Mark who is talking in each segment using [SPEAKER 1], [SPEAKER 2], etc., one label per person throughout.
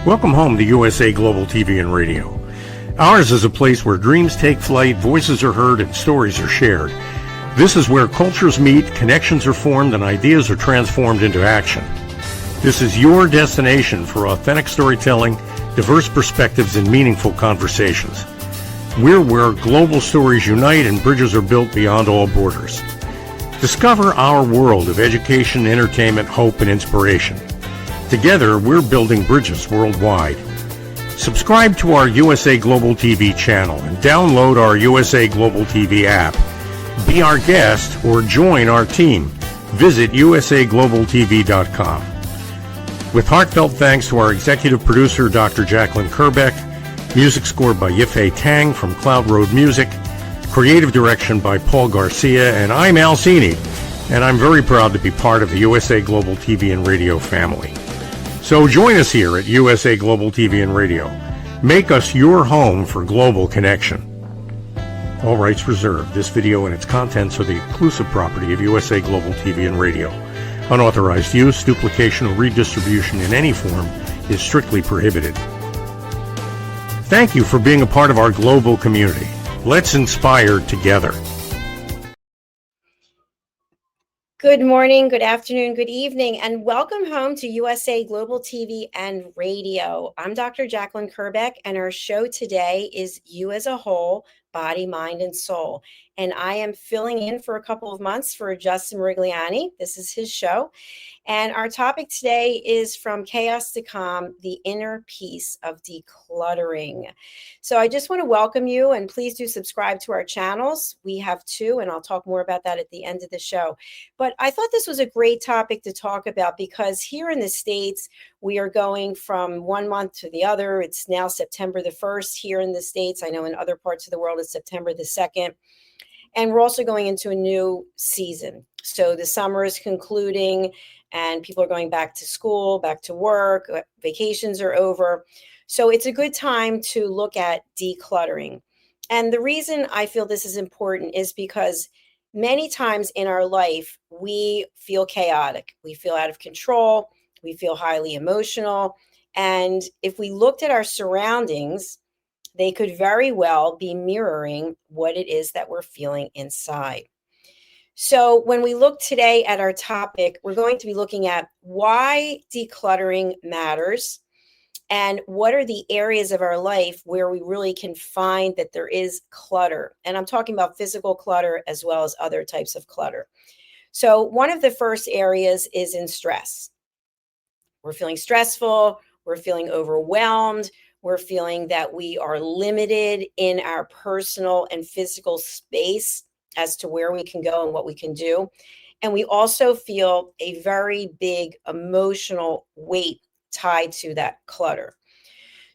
[SPEAKER 1] Welcome home to USA Global TV and Radio. Ours is a place where dreams take flight, voices are heard, and stories are shared. This is where cultures meet, connections are formed, and ideas are transformed into action. This is your destination for authentic storytelling, diverse perspectives, and meaningful conversations. We're where global stories unite and bridges are built beyond all borders. Discover our world of education, entertainment, hope, and inspiration. Together, we're building bridges worldwide. Subscribe to our USA Global TV channel and download our USA Global TV app. Be our guest or join our team. Visit usaglobaltv.com. With heartfelt thanks to our executive producer, Dr. Jacqueline Kerbeck, music scored by Yifei Tang from Cloud Road Music, creative direction by Paul Garcia, and I'm Al Cini, and I'm very proud to be part of the USA Global TV and Radio family. So join us here at USA Global TV and Radio. Make us your home for global connection. All rights reserved. This video and its contents are the exclusive property of USA Global TV and Radio. Unauthorized use, duplication, or redistribution in any form is strictly prohibited. Thank you for being a part of our global community. Let's inspire together.
[SPEAKER 2] Good morning, good afternoon, good evening, and welcome home to USA Global TV and Radio. I'm Dr. Jacqueline Kerbeck, and our show today is You as a Whole, Body, Mind, and Soul. And I am filling in for a couple of months for Justin Merigliani. This is his show. And our topic today is From Chaos to Calm, the Inner Peace of Decluttering. So I just want to welcome you, and please do subscribe to our channels. We have two, and I'll talk more about that at the end of the show. But I thought this was a great topic to talk about because here in the States, we are going from one month to the other. It's now September the 1st here in the States. I know in other parts of the world, it's September the 2nd. And we're also going into a new season. So the summer is concluding and people are going back to school, back to work, vacations are over. So it's a good time to look at decluttering. And the reason I feel this is important is because many times in our life, we feel chaotic. We feel out of control. We feel highly emotional. And if we looked at our surroundings, they could very well be mirroring what it is that we're feeling inside. So when we look today at our topic, we're going to be looking at why decluttering matters and what are the areas of our life where we really can find that there is clutter. And I'm talking about physical clutter as well as other types of clutter. So one of the first areas is in stress. We're feeling stressful, we're feeling overwhelmed, we're feeling that we are limited in our personal and physical space as to where we can go and what we can do. And we also feel a very big emotional weight tied to that clutter.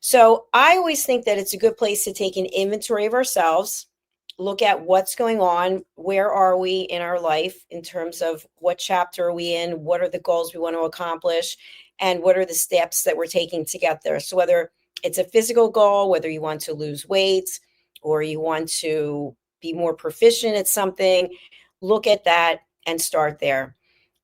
[SPEAKER 2] So I always think that it's a good place to take an inventory of ourselves, look at what's going on, where are we in our life in terms of what chapter are we in, what are the goals we want to accomplish, and what are the steps that we're taking to get there. So whether it's a physical goal, whether you want to lose weight or you want to be more proficient at something, look at that and start there.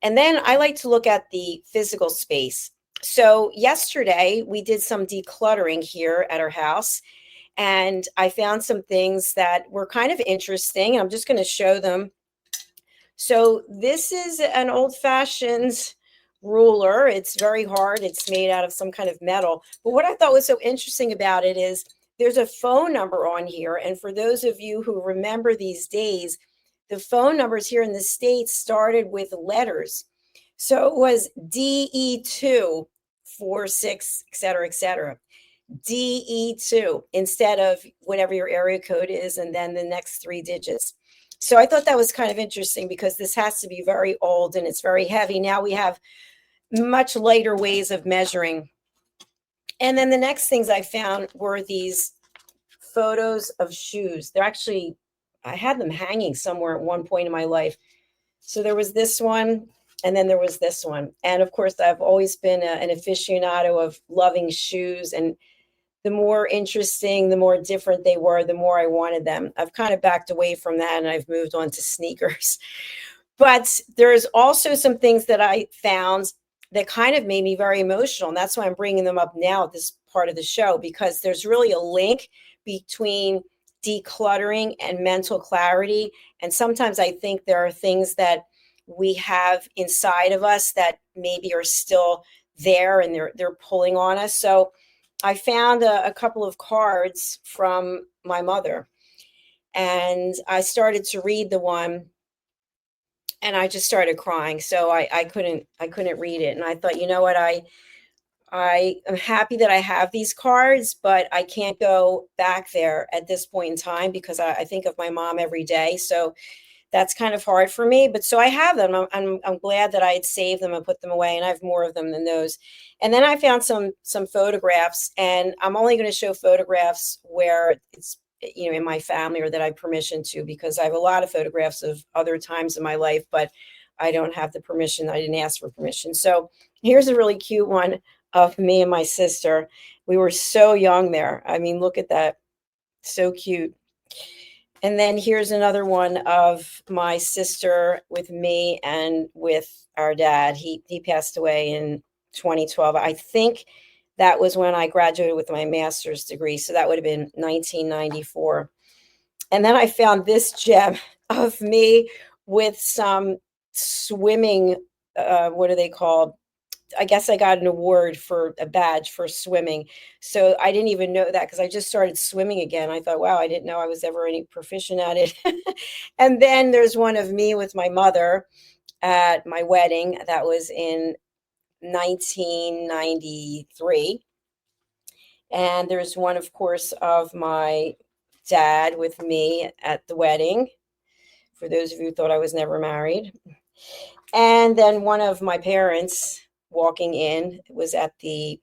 [SPEAKER 2] And then I like to look at the physical space. So yesterday we did some decluttering here at our house, and I found some things that were kind of interesting. I'm just going to show them. So this is an old-fashioned ruler. It's very hard. It's made out of some kind of metal. But what I thought was so interesting about it is there's a phone number on here. And for those of you who remember these days, the phone numbers here in the States started with letters. So it was DE2, 46, et cetera, et cetera. DE2 instead of whatever your area code is and then the next three digits. So I thought that was kind of interesting because this has to be very old and it's very heavy. Now we have much lighter ways of measuring. And then the next things I found were these photos of shoes. They're actually, I had them hanging somewhere at one point in my life. So there was this one, and then there was this one. And of course, I've always been an aficionado of loving shoes. And the more interesting, the more different they were, the more I wanted them. I've kind of backed away from that and I've moved on to sneakers. But there's also some things that I found that kind of made me very emotional. And that's why I'm bringing them up now at this part of the show, because there's really a link between decluttering and mental clarity. And sometimes I think there are things that we have inside of us that maybe are still there and they're pulling on us. So I found a couple of cards from my mother, and I started to read the one, and I just started crying. So I couldn't read it. And I thought, you know what, I am happy that I have these cards, but I can't go back there at this point in time because I think of my mom every day. So that's kind of hard for me. But so I have them. I'm glad that I had saved them and put them away, and I have more of them than those. And then I found some photographs, and I'm only going to show photographs where it's, in my family or that I have permission to, because I have a lot of photographs of other times in my life, but I don't have the permission. I didn't ask for permission. So here's a really cute one of me and my sister. We were so young there. I mean, look at that. So cute. And then here's another one of my sister with me and with our dad. He passed away in 2012. I think that was when I graduated with my master's degree. So that would have been 1994. And then I found this gem of me with some swimming, what are they called? I guess I got an award for a badge for swimming. So I didn't even know that because I just started swimming again. I thought, wow, I didn't know I was ever any proficient at it. And then there's one of me with my mother at my wedding. That was in 1993. And there's one, of course, of my dad with me at the wedding, for those of you who thought I was never married. And then one of my parents walking in was the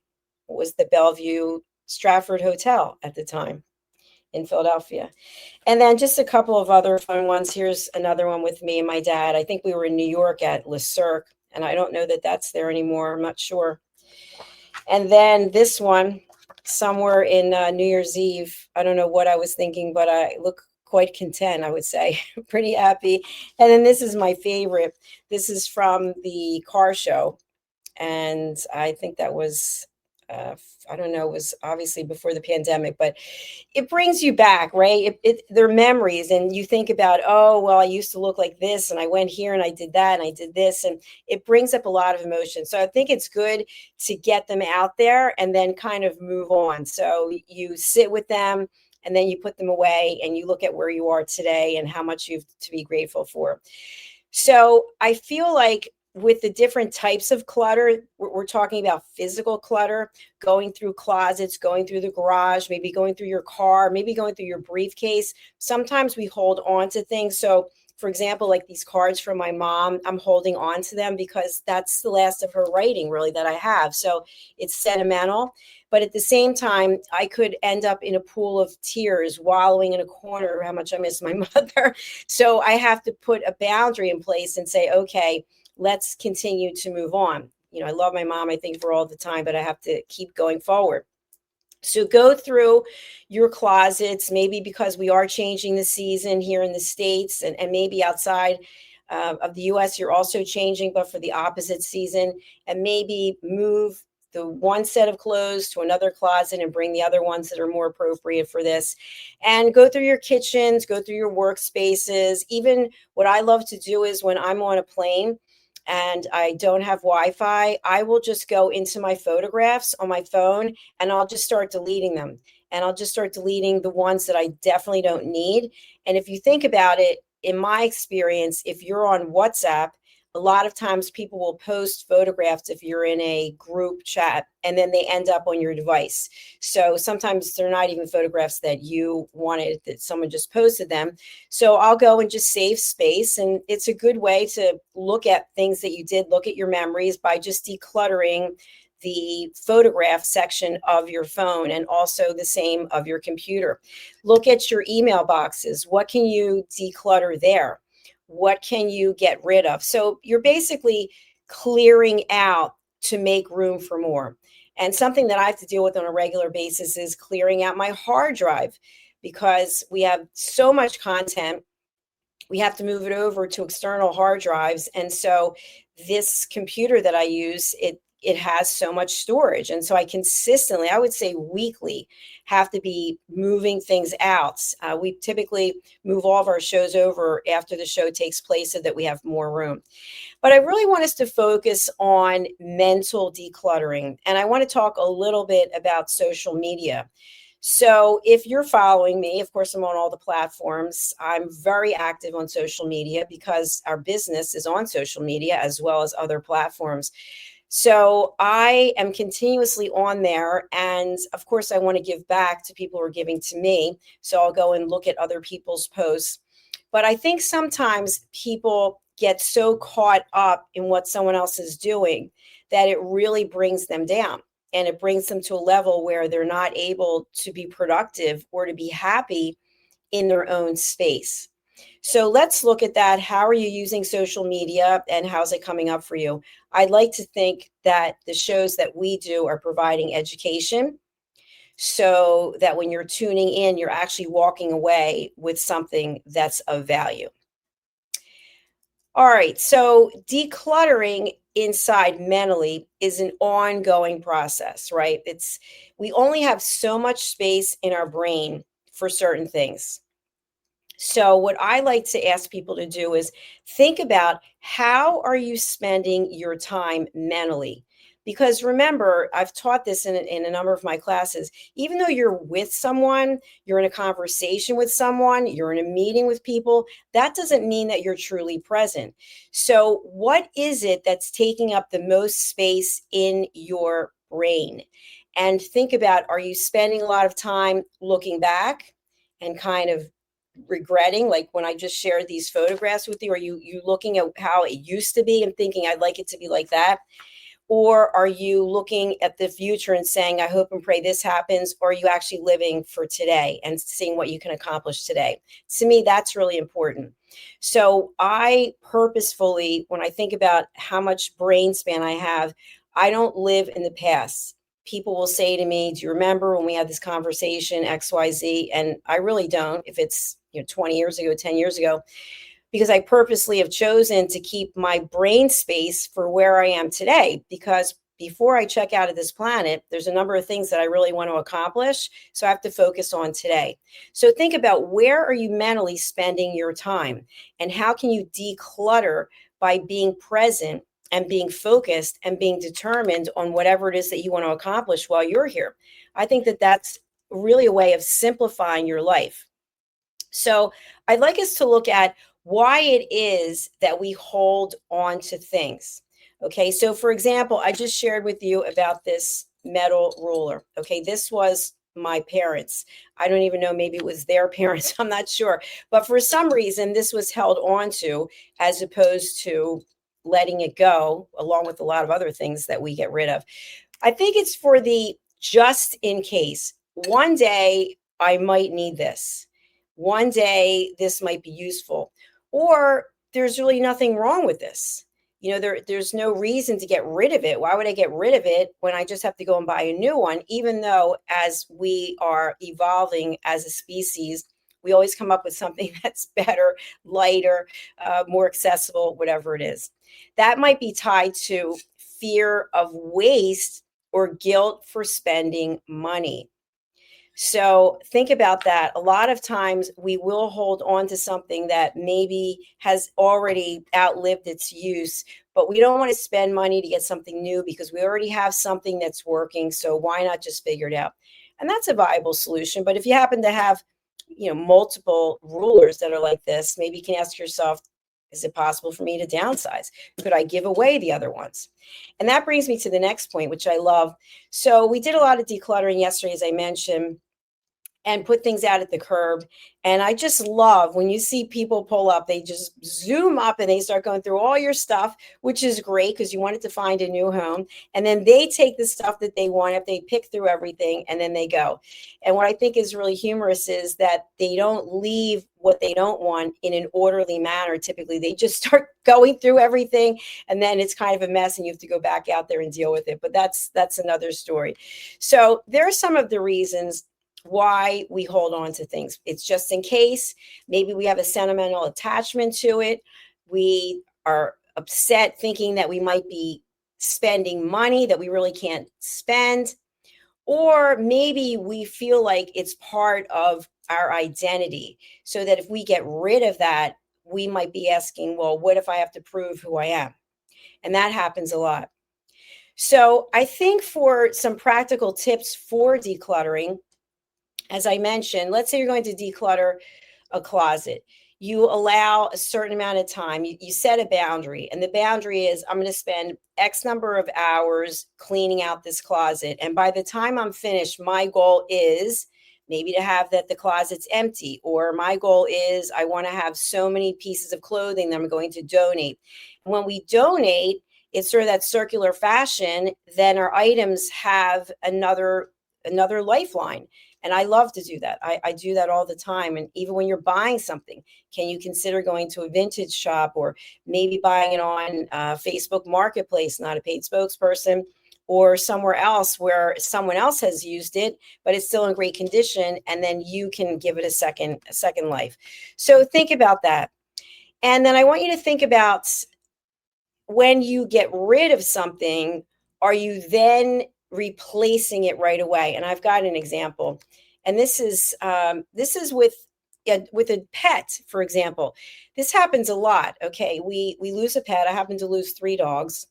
[SPEAKER 2] Bellevue Stratford Hotel at the time in Philadelphia. And then just a couple of other fun ones. Here's another one with me and my dad. I think we were in New York at Le Cirque, and I don't know that that's there anymore. I'm not sure. And then this one, somewhere in New Year's Eve. I don't know what I was thinking, but I look quite content, I would say. Pretty happy. And then this is my favorite. This is from the car show. And I think that was, I don't know, it was obviously before the pandemic, but it brings you back, right? They're memories, and you think about, oh, well, I used to look like this, and I went here, and I did that, and I did this, and it brings up a lot of emotion. So I think it's good to get them out there and then kind of move on. So you sit with them, and then you put them away, and you look at where you are today and how much you've to be grateful for. So I feel like with the different types of clutter, we're talking about physical clutter, going through closets, going through the garage, maybe going through your car, maybe going through your briefcase. Sometimes we hold on to things. So for example, like these cards from my mom, I'm holding on to them because that's the last of her writing really that I have. So it's sentimental. But at the same time, I could end up in a pool of tears, wallowing in a corner, how much I miss my mother. So I have to put a boundary in place and say, okay, let's continue to move on. I love my mom, I think, for all the time, but I have to keep going forward. So go through your closets, maybe because we are changing the season here in the States, and maybe outside of the US, you're also changing, but for the opposite season, and maybe move the one set of clothes to another closet and bring the other ones that are more appropriate for this. And go through your kitchens, go through your workspaces. Even what I love to do is when I'm on a plane and I don't have Wi-Fi, I will just go into my photographs on my phone and I'll just start deleting them. And I'll just start deleting the ones that I definitely don't need. And if you think about it, in my experience, if you're on WhatsApp, a lot of times people will post photographs if you're in a group chat, and then they end up on your device. So sometimes they're not even photographs that you wanted, that someone just posted them. So I'll go and just save space. And it's a good way to look at things that you did, look at your memories by just decluttering the photograph section of your phone, and also the same of your computer. Look at your email boxes. What can you declutter there? What can you get rid of? So you're basically clearing out to make room for more. And something that I have to deal with on a regular basis is clearing out my hard drive, because we have so much content. We have to move it over to external hard drives. And so this computer that I use, it has so much storage. And so I consistently, I would say weekly, have to be moving things out. We typically move all of our shows over after the show takes place so that we have more room. But I really want us to focus on mental decluttering. And I want to talk a little bit about social media. So, if you're following me, of course, I'm on all the platforms. I'm very active on social media because our business is on social media as well as other platforms. So, I am continuously on there. And of course, I want to give back to people who are giving to me. So, I'll go and look at other people's posts. But I think sometimes people get so caught up in what someone else is doing that it really brings them down, and it brings them to a level where they're not able to be productive or to be happy in their own space. So let's look at that. How are you using social media and how's it coming up for you? I'd like to think that the shows that we do are providing education so that when you're tuning in, you're actually walking away with something that's of value. All right, so decluttering inside mentally is an ongoing process, right? We only have so much space in our brain for certain things. So what I like to ask people to do is think about, how are you spending your time mentally? Because remember, I've taught this in a number of my classes. Even though you're with someone, you're in a conversation with someone, you're in a meeting with people, that doesn't mean that you're truly present. So what is it that's taking up the most space in your brain? And think about, are you spending a lot of time looking back and kind of regretting, like when I just shared these photographs with you? Are you looking at how it used to be and thinking, I'd like it to be like that? Or are you looking at the future and saying, I hope and pray this happens? Or are you actually living for today and seeing what you can accomplish today? To me, that's really important. So I purposefully, when I think about how much brain span I have, I don't live in the past. People will say to me, do you remember when we had this conversation, XYZ? And I really don't. If it's 20 years ago, 10 years ago, because I purposely have chosen to keep my brain space for where I am today. Because before I check out of this planet, there's a number of things that I really want to accomplish. So I have to focus on today. So think about, where are you mentally spending your time? And how can you declutter by being present and being focused and being determined on whatever it is that you want to accomplish while you're here? I think that that's really a way of simplifying your life. So I'd like us to look at why it is that we hold on to things. Okay, so for example, I just shared with you about this metal ruler. Okay, this was my parents. I don't even know, maybe it was their parents, I'm not sure. But for some reason, this was held on to as opposed to letting it go, along with a lot of other things that we get rid of. I think it's for the just in case. One day I might need this. One day this might be useful. Or there's really nothing wrong with this. There's no reason to get rid of it. Why would I get rid of it when I just have to go and buy a new one? Even though, as we are evolving as a species, we always come up with something that's better, lighter, more accessible, whatever it is. That might be tied to fear of waste or guilt for spending money. So think about that. A lot of times we will hold on to something that maybe has already outlived its use, but we don't want to spend money to get something new because we already have something that's working. So why not just figure it out? And that's a viable solution. But if you happen to have, multiple rulers that are like this, maybe you can ask yourself, is it possible for me to downsize? Could I give away the other ones? And that brings me to the next point, which I love. So we did a lot of decluttering yesterday, as I mentioned, and put things out at the curb. And I just love when you see people pull up, they just zoom up and they start going through all your stuff, which is great because you wanted to find a new home. And then they take the stuff that they want, if they pick through everything, and then they go. And what I think is really humorous is that they don't leave what they don't want in an orderly manner. Typically, they just start going through everything, and then it's kind of a mess and you have to go back out there and deal with it. But that's another story. So there are some of the reasons why we hold on to things. It's just in case. Maybe we have a sentimental attachment to it. We are upset thinking that we might be spending money that we really can't spend. Or maybe we feel like it's part of our identity, so that if we get rid of that, we might be asking, well, what if I have to prove who I am? And that happens a lot. So I think for some practical tips for decluttering, as I mentioned, let's say you're going to declutter a closet. You allow a certain amount of time, you set a boundary, and the boundary is I'm going to spend X number of hours cleaning out this closet. And by the time I'm finished, my goal is maybe to have that the closet's empty, or my goal is I want to have so many pieces of clothing that I'm going to donate. And when we donate, it's sort of that circular fashion, then our items have another lifeline. And I love to do that. I do that all the time. And even when you're buying something, can you consider going to a vintage shop, or maybe buying it on Facebook Marketplace, not a paid spokesperson, or somewhere else where someone else has used it, but it's still in great condition, and then you can give it a second life. So think about that. And then I want you to think about, when you get rid of something, are you then replacing it right away? And I've got an example, and this is with a pet, for example. This happens a lot. Okay, we lose a pet. I happen to lose 3 dogs,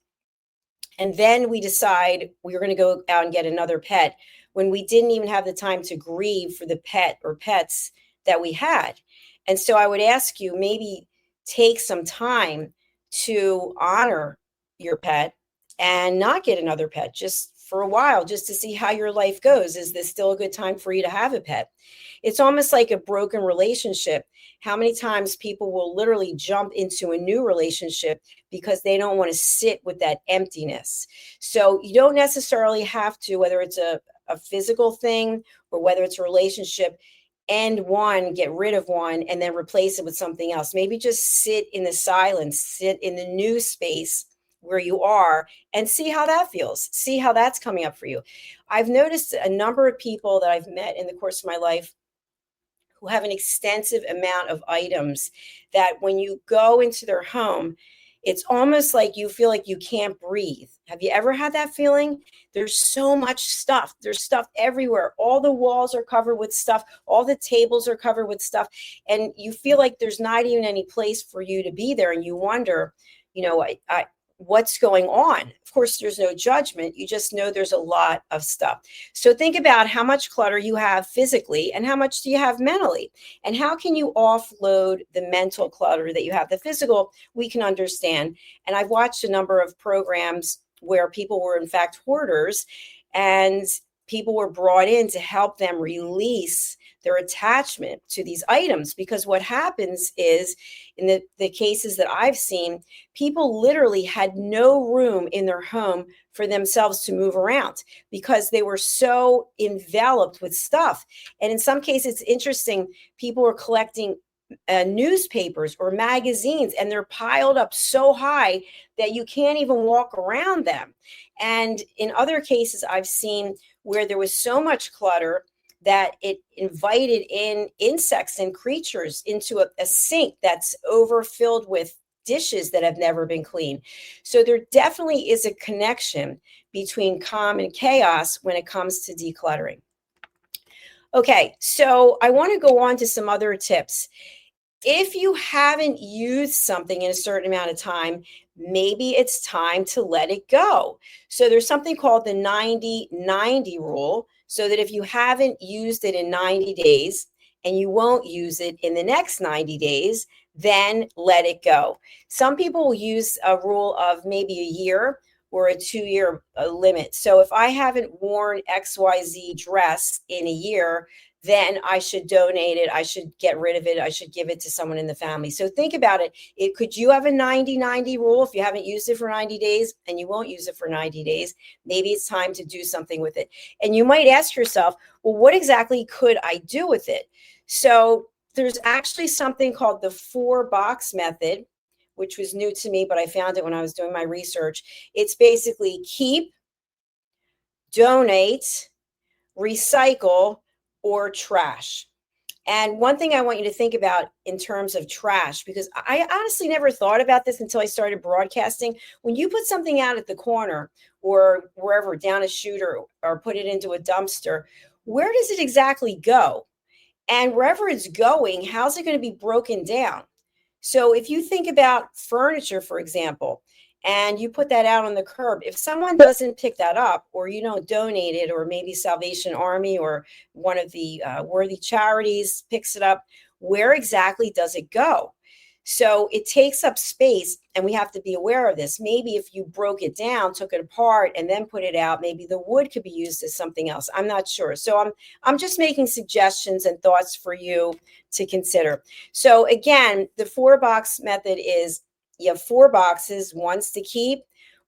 [SPEAKER 2] and then we decide we're going to go out and get another pet when we didn't even have the time to grieve for the pet or pets that we had. And so I would ask you, maybe take some time to honor your pet and not get another pet just for a while, just to see how your life goes. Is this still a good time for you to have a pet? It's almost like a broken relationship. How many times people will literally jump into a new relationship because they don't want to sit with that emptiness. So you don't necessarily have to, whether it's a physical thing or whether it's a relationship, end one, get rid of one, and then replace it with something else. Maybe just sit in the silence, sit in the new space where you are, and see how that feels. See how that's coming up for you. I've noticed a number of people that I've met in the course of my life who have an extensive amount of items, that when you go into their home, it's almost like you feel like you can't breathe. Have you ever had that feeling? There's so much stuff. There's stuff everywhere. All the walls are covered with stuff. All the tables are covered with stuff. And you feel like there's not even any place for you to be there. And you wonder, what's going on? Of course, there's no judgment. You just know there's a lot of stuff. So think about how much clutter you have physically and how much do you have mentally, and how can you offload the mental clutter that you have. The physical, we can understand. And I've watched a number of programs where people were in fact hoarders, and people were brought in to help them release their attachment to these items. Because what happens is, in the cases that I've seen, people literally had no room in their home for themselves to move around because they were so enveloped with stuff. And in some cases, it's interesting, people were collecting newspapers or magazines, and they're piled up so high that you can't even walk around them. And in other cases, I've seen where there was so much clutter that it invited in insects and creatures into a sink that's overfilled with dishes that have never been cleaned. So there definitely is a connection between calm and chaos when it comes to decluttering. Okay, so I want to go on to some other tips. If you haven't used something in a certain amount of time, maybe it's time to let it go. So there's something called the 90-90 rule, so that if you haven't used it in 90 days and you won't use it in the next 90 days, then let it go. Some people will use a rule of maybe a year or a 2-year limit. So if I haven't worn XYZ dress in a year, then I should donate it. I should get rid of it. I should give it to someone in the family. So think about it. Could you have a 90-90 rule if you haven't used it for 90 days and you won't use it for 90 days? Maybe it's time to do something with it. And you might ask yourself, well, what exactly could I do with it? So there's actually something called the 4-box method, which was new to me, but I found it when I was doing my research. It's basically keep, donate, recycle, or trash. And one thing I want you to think about in terms of trash, because I honestly never thought about this until I started broadcasting. When you put something out at the corner or wherever, down a chute, or put it into a dumpster, where does it exactly go? And wherever it's going, how's it going to be broken down? So if you think about furniture, for example, and you put that out on the curb, if someone doesn't pick that up, or you don't donate it, or maybe Salvation Army or one of the worthy charities picks it up, where exactly does it go? So it takes up space, and we have to be aware of this. Maybe if you broke it down, took it apart, and then put it out, maybe the wood could be used as something else. I'm not sure. So I'm just making suggestions and thoughts for you to consider. So again, the 4-box method is you have 4 boxes: one's to keep,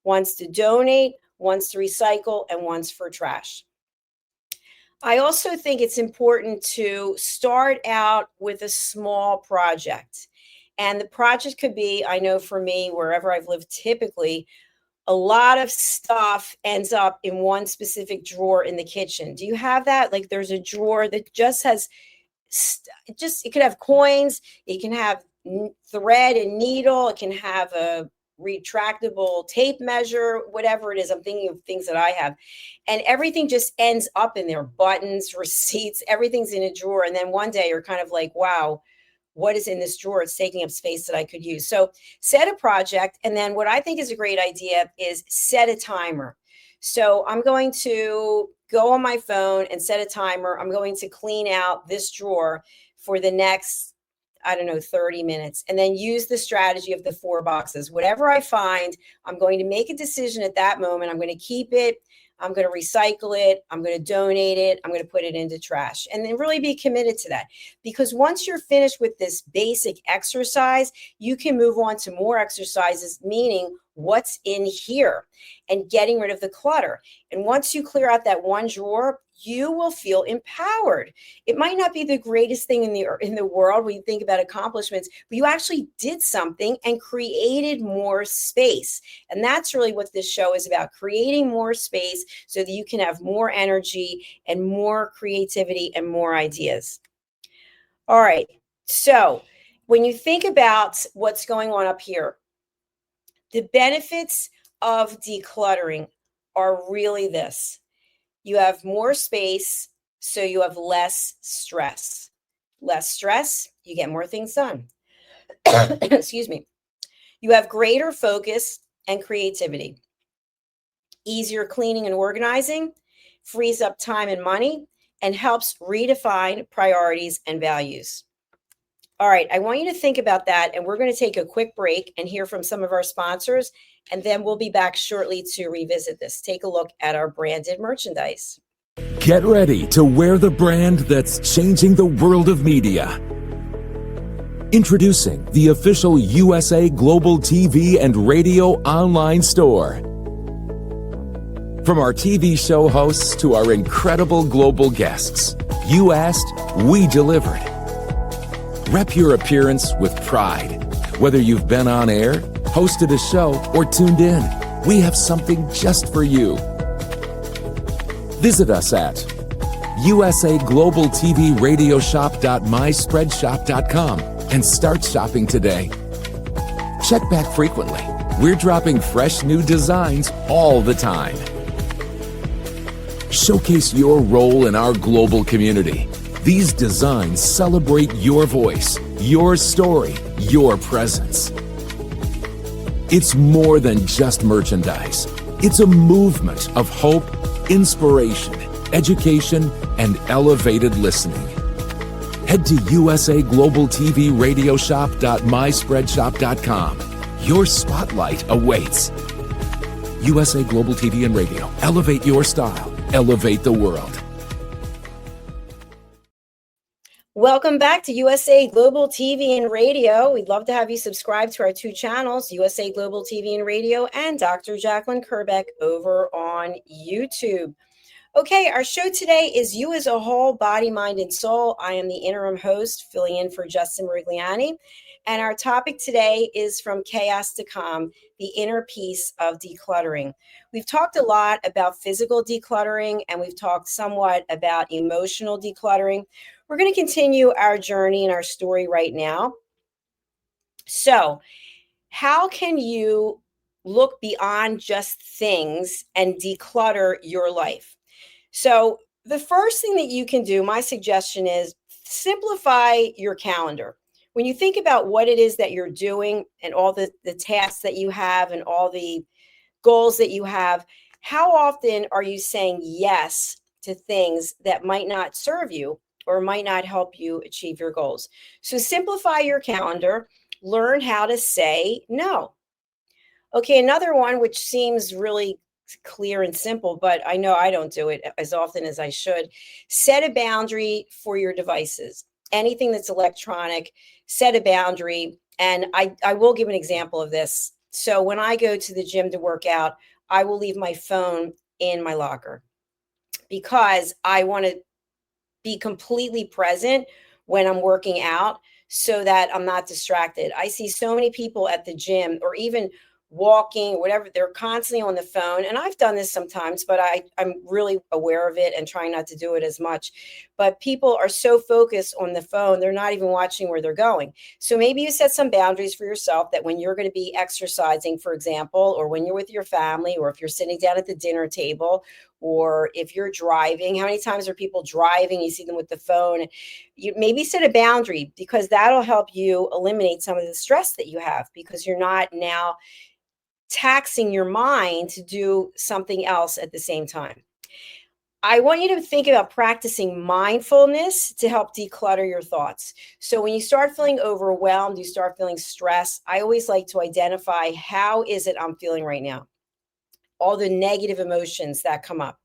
[SPEAKER 2] one's to donate, one's to recycle, and one's for trash. I also think it's important to start out with a small project. And the project could be, I know for me, wherever I've lived, typically, a lot of stuff ends up in one specific drawer in the kitchen. Do you have that? Like there's a drawer that just has it could have coins, it can have thread and needle, it can have a retractable tape measure, whatever it is. I'm thinking of things that I have, and everything just ends up in there: buttons, receipts, everything's in a drawer. And then one day you're kind of like, wow, what is in this drawer? It's taking up space that I could use. So set a project. And then what I think is a great idea is set a timer. So I'm going to go on my phone and set a timer. I'm going to clean out this drawer for the next, I don't know, 30 minutes, and then use the strategy of the 4 boxes. Whatever I find, I'm going to make a decision at that moment. I'm going to keep it. I'm going to recycle it. I'm going to donate it. I'm going to put it into trash, and then really be committed to that. Because once you're finished with this basic exercise, you can move on to more exercises, meaning what's in here and getting rid of the clutter. And once you clear out that one drawer, you will feel empowered. It might not be the greatest thing in the world when you think about accomplishments, but you actually did something and created more space. And that's really what this show is about: creating more space so that you can have more energy and more creativity and more ideas. All right. So when you think about what's going on up here, the benefits of decluttering are really this: you have more space, so you have less stress. Less stress, you get more things done. Excuse me. You have greater focus and creativity. Easier cleaning and organizing frees up time and money and helps redefine priorities and values. All right, I want you to think about that, and we're going to take a quick break and hear from some of our sponsors, and then we'll be back shortly to revisit this. Take a look at our branded merchandise.
[SPEAKER 3] Get ready to wear the brand that's changing the world of media. Introducing the official USA Global TV and Radio online store. From our TV show hosts to our incredible global guests, you asked, we delivered. Rep your appearance with pride. Whether you've been on air, hosted a show, or tuned in, we have something just for you. Visit us at usaglobaltvradioshoп.myspreadshop.com and start shopping today. Check back frequently. We're dropping fresh new designs all the time. Showcase your role in our global community. These designs celebrate your voice, your story, your presence. It's more than just merchandise. It's a movement of hope, inspiration, education, and elevated listening. Head to usaglobaltvradioshoп.myspreadshop.com. Your spotlight awaits. USA Global TV and Radio. Elevate your style. Elevate the world.
[SPEAKER 2] Welcome back to USA Global TV and Radio. We'd love to have you subscribe to our 2 channels, USA Global TV and Radio and Dr. Jacqueline Kerbeck over on YouTube. Okay, our show today is You as a Whole, Body, Mind, and Soul. I am the interim host, filling in for Justin Merigliani. And our topic today is From Chaos to Calm, the inner peace of decluttering. We've talked a lot about physical decluttering, and we've talked somewhat about emotional decluttering. we're going to continue our journey and our story right now. So, how can you look beyond just things and declutter your life? So, the first thing that you can do, my suggestion is simplify your calendar. When you think about what it is that you're doing and all the tasks that you have and all the goals that you have, how often are you saying yes to things that might not serve you or might not help you achieve your goals? So simplify your calendar, learn how to say no. Okay, another one which seems really clear and simple, but I know I don't do it as often as I should. Set a boundary for your devices. Anything that's electronic, set a boundary. And I will give an example of this. So when I go to the gym to work out, I will leave my phone in my locker because I want to be completely present when I'm working out so that I'm not distracted. I see so many people at the gym or even walking or whatever, they're constantly on the phone. And I've done this sometimes, but I'm really aware of it and trying not to do it as much. But people are so focused on the phone, they're not even watching where they're going. So maybe you set some boundaries for yourself that when you're going to be exercising, for example, or when you're with your family, or if you're sitting down at the dinner table, or if you're driving, how many times are people driving? You see them with the phone. You maybe set a boundary because that'll help you eliminate some of the stress that you have because you're not now taxing your mind to do something else at the same time. I want you to think about practicing mindfulness to help declutter your thoughts. So when you start feeling overwhelmed, you start feeling stressed, I always like to identify how is it I'm feeling right now? All the negative emotions that come up.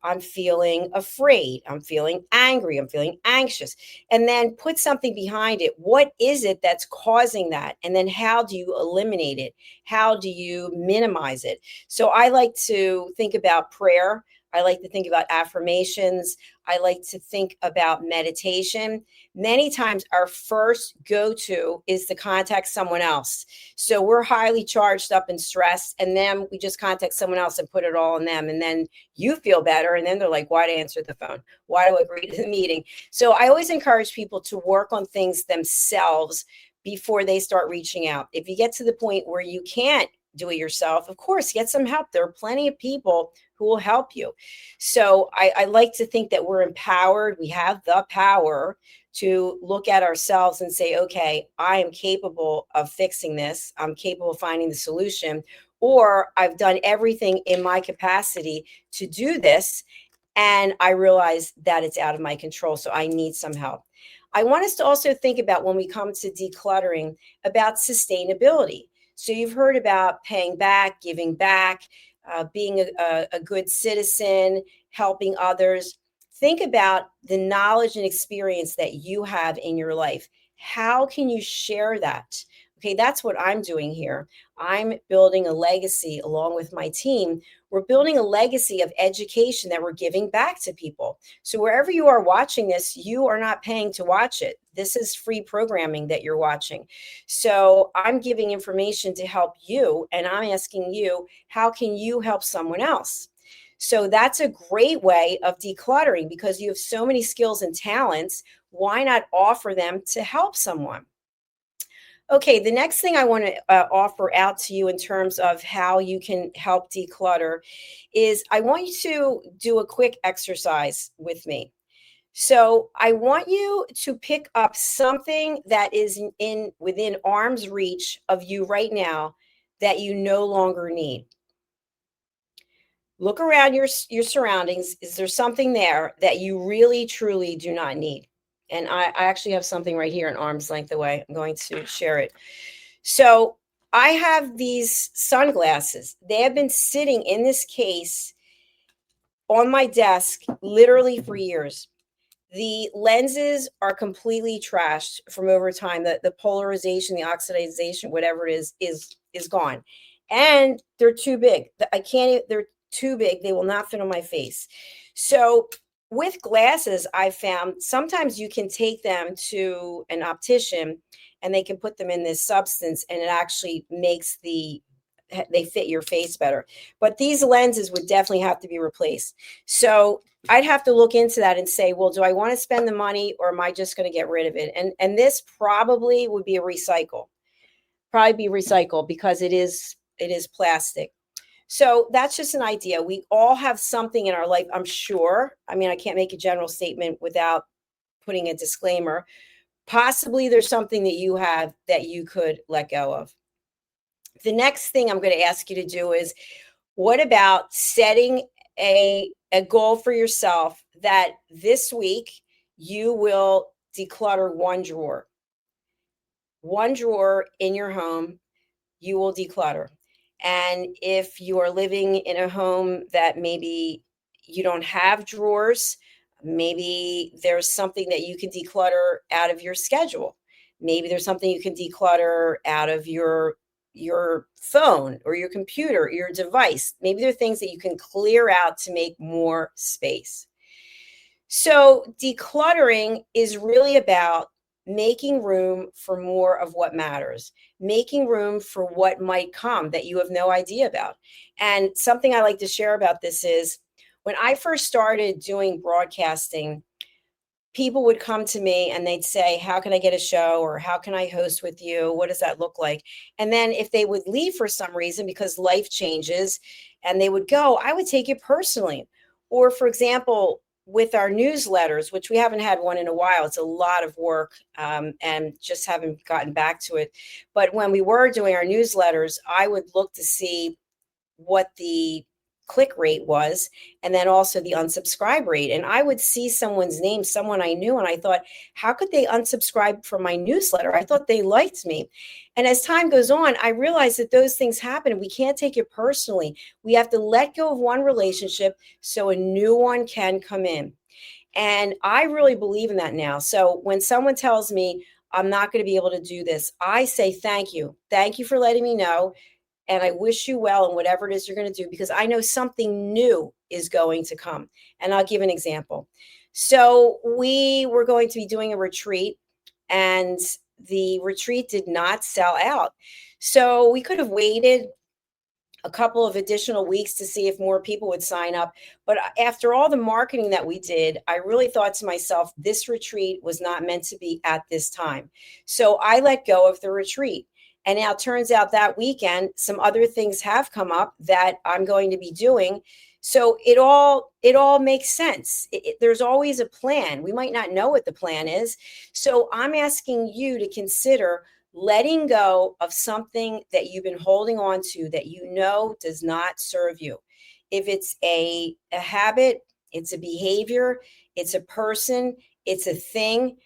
[SPEAKER 2] I'm feeling afraid. I'm feeling angry. I'm feeling anxious. And then put something behind it. What is it that's causing that? And then how do you eliminate it? How do you minimize it? So I like to think about prayer. I like to think about affirmations. I like to think about meditation. Many times, our first go to is to contact someone else. So we're highly charged up and stressed, and then we just contact someone else and put it all on them. And then you feel better. And then they're like, why do I answer the phone? Why do I agree to the meeting? So I always encourage people to work on things themselves before they start reaching out. If you get to the point where you can't do it yourself, of course, get some help. There are plenty of people who will help you. So I like to think that we're empowered. We have the power to look at ourselves and say, okay, I am capable of fixing this. I'm capable of finding the solution, or I've done everything in my capacity to do this. And I realize that it's out of my control. So I need some help. I want us to also think about when we come to decluttering about sustainability. So you've heard about paying back, giving back, being a good citizen, helping others. Think about the knowledge and experience that you have in your life. How can you share that? Okay, that's what I'm doing here. I'm building a legacy along with my team. We're building a legacy of education that we're giving back to people. So wherever you are watching this, you are not paying to watch it. This is free programming that you're watching. So I'm giving information to help you, and I'm asking you, how can you help someone else? So that's a great way of decluttering because you have so many skills and talents. Why not offer them to help someone? Okay, the next thing I want to offer out to you in terms of how you can help declutter is I want you to do a quick exercise with me. So I want you to pick up something that is in within arm's reach of you right now that you no longer need. Look around your surroundings. Is there something there that you really truly do not need? And I actually have something right here an arm's length away. I'm going to share it. So I have these sunglasses. They have been sitting in this case on my desk literally for years. The lenses are completely trashed from over time. The polarization, the oxidization, whatever it is gone. And they're too big. I can't, they're too big. They will not fit on my face. So with glasses, I found sometimes you can take them to an optician and they can put them in this substance and it actually makes the they fit your face better. But these lenses would definitely have to be replaced. So I'd have to look into that and say, well, do I want to spend the money, or am I just going to get rid of it? And this probably would be a recycle. Probably be recycled because it is plastic. So that's just an idea. We all have something in our life, I'm sure. I mean, I can't make a general statement without putting a disclaimer. Possibly there's something that you have that you could let go of. The next thing I'm going to ask you to do is, what about setting a goal for yourself that this week you will declutter one drawer in your home, you will declutter. And if you are living in a home that maybe you don't have drawers, maybe there's something that you can declutter out of your schedule. Maybe there's something you can declutter out of your phone or your computer, or your device. Maybe there are things that you can clear out to make more space. So decluttering is really about making room for more of what matters, making room for what might come that you have no idea about. And something I like to share about this is, when I first started doing broadcasting, people would come to me and they'd say, how can I get a show, or how can I host with you? What does that look like? And then if they would leave for some reason because life changes and they would go, I would take it personally. Or for example, with our newsletters, which we haven't had one in a while, it's a lot of work, and just haven't gotten back to it. But when we were doing our newsletters, I would look to see what the click rate was, and then also the unsubscribe rate. And I would see someone's name, someone I knew, and I thought, how could they unsubscribe from my newsletter? I thought they liked me. And as time goes on, I realized that those things happen and we can't take it personally. We have to let go of one relationship so a new one can come in. And I really believe in that now. So when someone tells me I'm not going to be able to do this, I say, thank you. Thank you for letting me know. And I wish you well in whatever it is you're going to do, because I know something new is going to come. And I'll give an example. So we were going to be doing a retreat, and the retreat did not sell out. So we could have waited a couple of additional weeks to see if more people would sign up. But after all the marketing that we did, I really thought to myself, this retreat was not meant to be at this time. So I let go of the retreat. And now it turns out that weekend, some other things have come up that I'm going to be doing. So it all makes sense. There's always a plan. We might not know what the plan is. So I'm asking you to consider letting go of something that you've been holding on to that you know does not serve you. If it's a habit, it's a behavior, it's a person, it's a thing.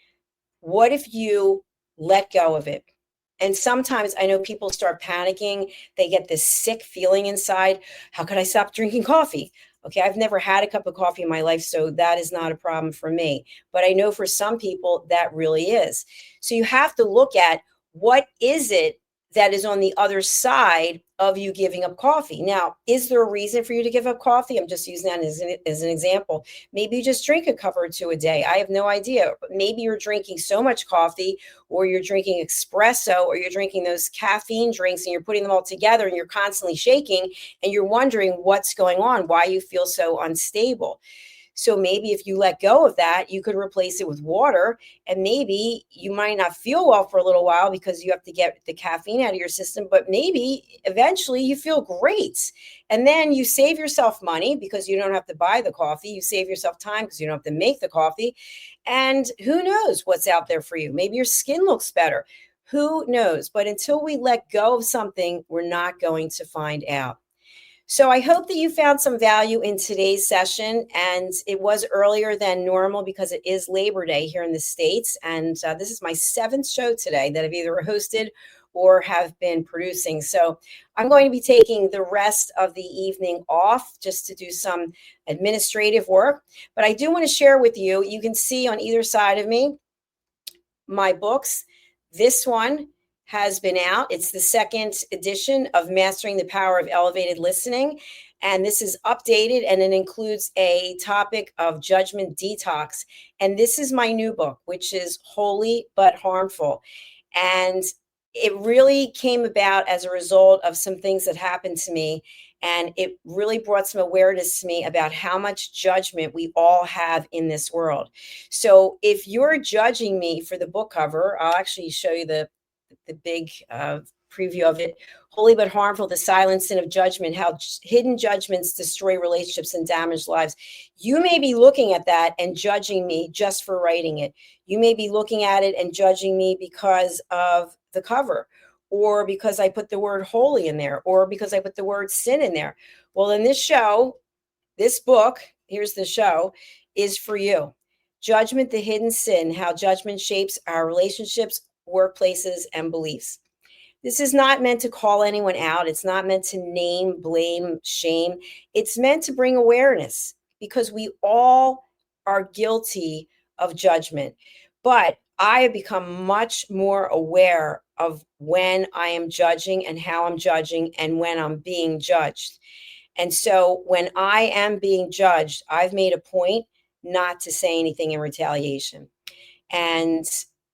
[SPEAKER 2] What if you let go of it? And sometimes I know people start panicking. They get this sick feeling inside. How could I stop drinking coffee? Okay, I've never had a cup of coffee in my life, so that is not a problem for me. But I know for some people that really is. So you have to look at, what is it that is on the other side of you giving up coffee? Now, is there a reason for you to give up coffee? I'm just using that as an example. Maybe you just drink a cup or two a day. I have no idea. But maybe you're drinking so much coffee, or you're drinking espresso, or you're drinking those caffeine drinks and you're putting them all together and you're constantly shaking and you're wondering what's going on, why you feel so unstable. So maybe if you let go of that, you could replace it with water, and maybe you might not feel well for a little while because you have to get the caffeine out of your system, but maybe eventually you feel great. And then you save yourself money because you don't have to buy the coffee. You save yourself time because you don't have to make the coffee. And who knows what's out there for you? Maybe your skin looks better. Who knows? But until we let go of something, we're not going to find out. So I hope that you found some value in today's session, and it was earlier than normal because it is Labor Day here in the States. And this is my 7th show today that I've either hosted or have been producing. So I'm going to be taking the rest of the evening off just to do some administrative work. But I do want to share with you, you can see on either side of me, my books. This one has been out. It's the 2nd edition of Mastering the Power of Elevated Listening. And this is updated, and it includes a topic of judgment detox. And this is my new book, which is Holy But Harmful. And it really came about as a result of some things that happened to me. And it really brought some awareness to me about how much judgment we all have in this world. So if you're judging me for the book cover, I'll actually show you the big preview of it. Holy but harmful, the silent sin of judgment, how hidden judgments destroy relationships and damage lives. You may be looking at that and judging me just for writing it. You may be looking at it and judging me because of the cover, or because I put the word holy in there, or because I put the word sin in there. Well, in this show, this book, here's the show, is for you. Judgment, the hidden sin, how judgment shapes our relationships, workplaces, and beliefs. This is not meant to call anyone out. It's not meant to name, blame, shame. It's meant to bring awareness, because we all are guilty of judgment. But I have become much more aware of when I am judging and how I'm judging and when I'm being judged. And so when I am being judged, I've made a point not to say anything in retaliation. And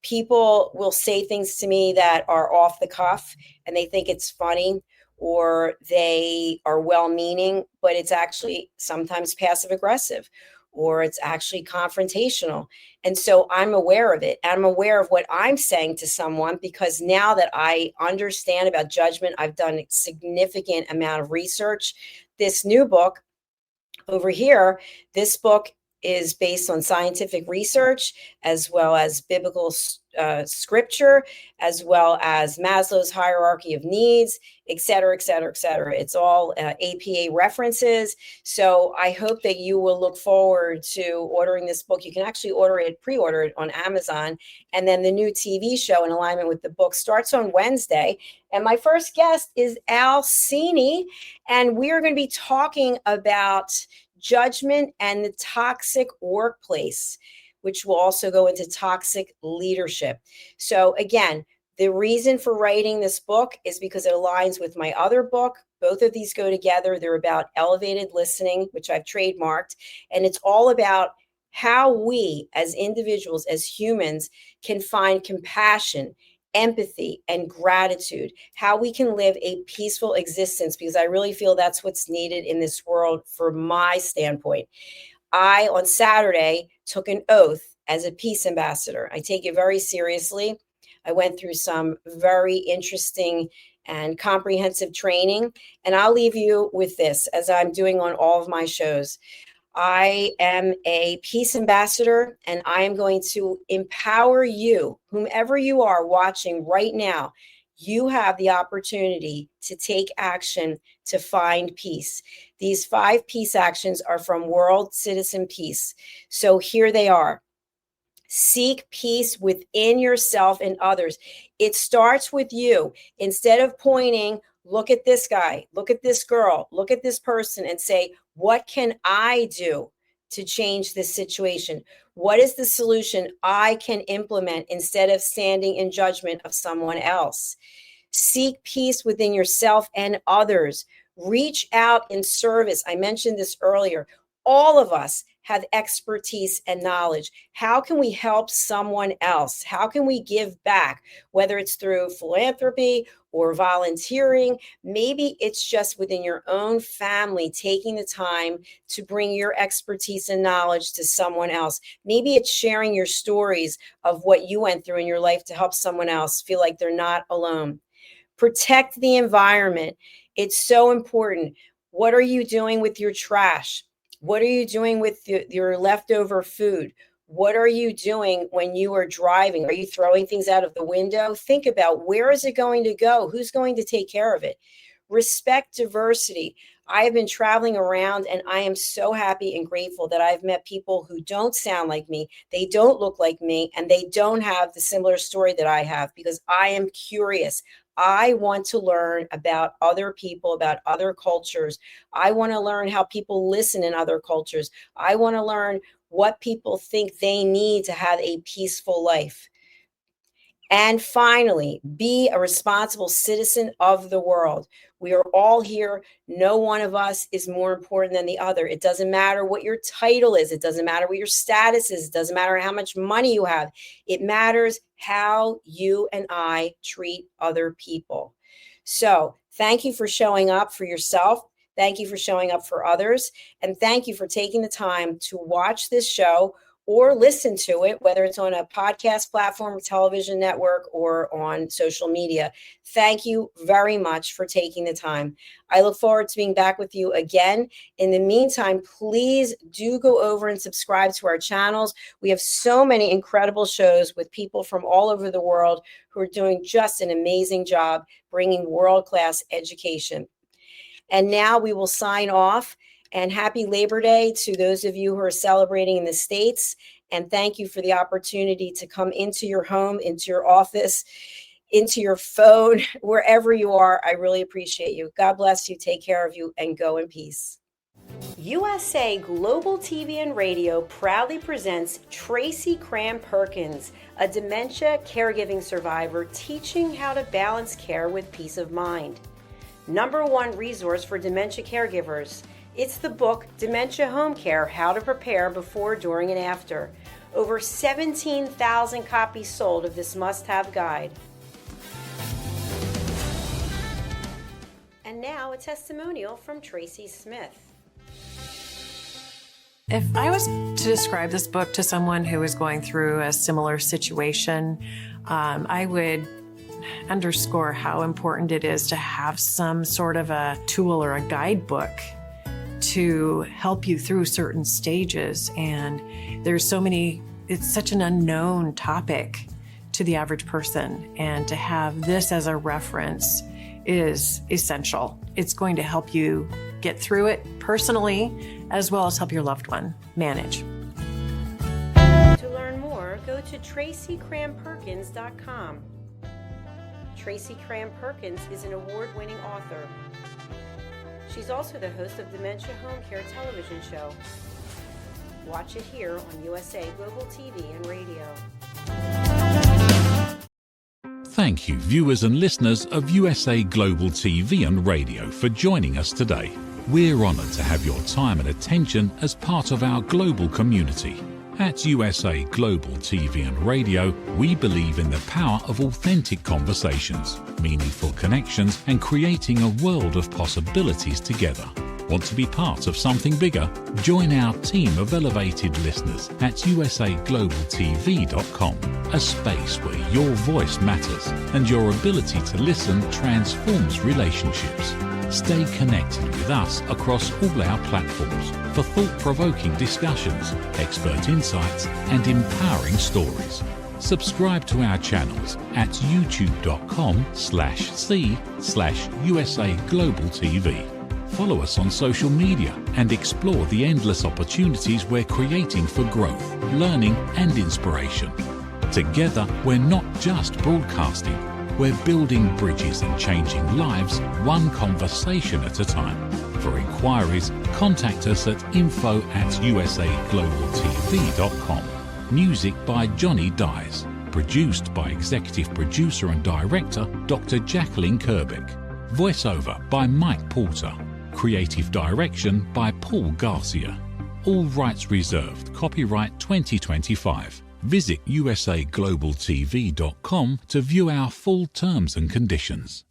[SPEAKER 2] people will say things to me that are off the cuff and they think it's funny, or they are well meaning, but it's actually sometimes passive aggressive, or it's actually confrontational. And so I'm aware of it. I'm aware of what I'm saying to someone, because now that I understand about judgment, I've done a significant amount of research. This new book over here, this book is based on scientific research, as well as biblical scripture, as well as Maslow's hierarchy of needs, et cetera, et cetera, et cetera. It's all APA references. So I hope that you will look forward to ordering this book. You can actually pre-order it on Amazon. And then the new TV show, in alignment with the book, starts on Wednesday. And my first guest is Al Cini, and we are going to be talking about judgment and the toxic workplace, which will also go into toxic leadership. So again, the reason for writing this book is because it aligns with my other book. Both of these go together. They're about elevated listening, which I've trademarked. And it's all about how we as individuals, as humans, can find compassion, empathy, and gratitude, how we can live a peaceful existence, because I really feel that's what's needed in this world from my standpoint. I, on Saturday, took an oath as a peace ambassador. I take it very seriously. I went through some very interesting and comprehensive training, and I'll leave you with this, as I'm doing on all of my shows. I am a peace ambassador, and I am going to empower you, whomever you are watching right now. You have the opportunity to take action to find peace. These 5 peace actions are from World Citizen Peace. So here they are. Seek peace within yourself and others. It starts with you. Instead of pointing, look at this guy, look at this girl, look at this person, and say, what can I do to change this situation? What is the solution I can implement, instead of standing in judgment of someone else? Seek peace within yourself and others. Reach out in service. I mentioned this earlier. All of us have expertise and knowledge. How can we help someone else? How can we give back, whether it's through philanthropy or volunteering? Maybe it's just within your own family, taking the time to bring your expertise and knowledge to someone else. Maybe it's sharing your stories of what you went through in your life to help someone else feel like they're not alone. Protect the environment. It's so important. What are you doing with your trash? What are you doing with your leftover food? What are you doing when you are driving? Are you throwing things out of the window? Think about, where is it going to go? Who's going to take care of it? Respect diversity. I have been traveling around, and I am so happy and grateful that I've met people who don't sound like me, they don't look like me, and they don't have the similar story that I have, because I am curious. I want to learn about other people, about other cultures. I want to learn how people listen in other cultures. I want to learn what people think they need to have a peaceful life. And finally, be a responsible citizen of the world. We are all here. No one of us is more important than the other. It doesn't matter what your title is. It doesn't matter what your status is. It doesn't matter how much money you have. It matters how you and I treat other people. So thank you for showing up for yourself. Thank you for showing up for others. And thank you for taking the time to watch this show or listen to it, whether it's on a podcast platform, television network, or on social media. Thank you very much for taking the time. I look forward to being back with you again. In the meantime, please do go over and subscribe to our channels. We have so many incredible shows with people from all over the world who are doing just an amazing job bringing world-class education. And now we will sign off. And happy Labor Day to those of you who are celebrating in the States. And thank you for the opportunity to come into your home, into your office, into your phone, wherever you are. I really appreciate you. God bless you. Take care of you and go in peace. USA Global TV and Radio proudly presents Tracy Cram Perkins, a dementia caregiving survivor teaching how to balance care with peace of mind. #1 resource for dementia caregivers. It's the book, Dementia Home Care, How to Prepare Before, During, and After. Over 17,000 copies sold of this must-have guide. And now a testimonial from Tracy Smith.
[SPEAKER 4] If I was to describe this book to someone who is going through a similar situation, I would underscore how important it is to have some sort of a tool or a guidebook to help you through certain stages. And there's so many, it's such an unknown topic to the average person. And to have this as a reference is essential. It's going to help you get through it personally, as well as help your loved one manage.
[SPEAKER 2] To learn more, go to TracyCramPerkins.com. Tracy Cram Perkins is an award-winning author. She's also the host of Dementia Home Care television show. Watch it here on USA Global TV and Radio.
[SPEAKER 5] Thank you, viewers and listeners of USA Global TV and Radio, for joining us today. We're honoured to have your time and attention as part of our global community. At USA Global TV and Radio, we believe in the power of authentic conversations, meaningful connections, and creating a world of possibilities together. Want to be part of something bigger? Join our team of elevated listeners at usaglobaltv.com, a space where your voice matters and your ability to listen transforms relationships. Stay connected with us across all our platforms for thought-provoking discussions, expert insights, and empowering stories. Subscribe to our channels at youtube.com/c/USA Global TV. Follow us on social media and explore the endless opportunities we're creating for growth, learning, and inspiration. Together, we're not just broadcasting. We're building bridges and changing lives one conversation at a time. For inquiries, contact us at info@usaglobaltv.com. Music by Johnny Dyes. Produced by Executive Producer and Director Dr. Jacqueline Kerbeck. Voiceover by Mike Porter. Creative Direction by Paul Garcia. All rights reserved. Copyright 2025. Visit usaglobaltv.com to view our full terms and conditions.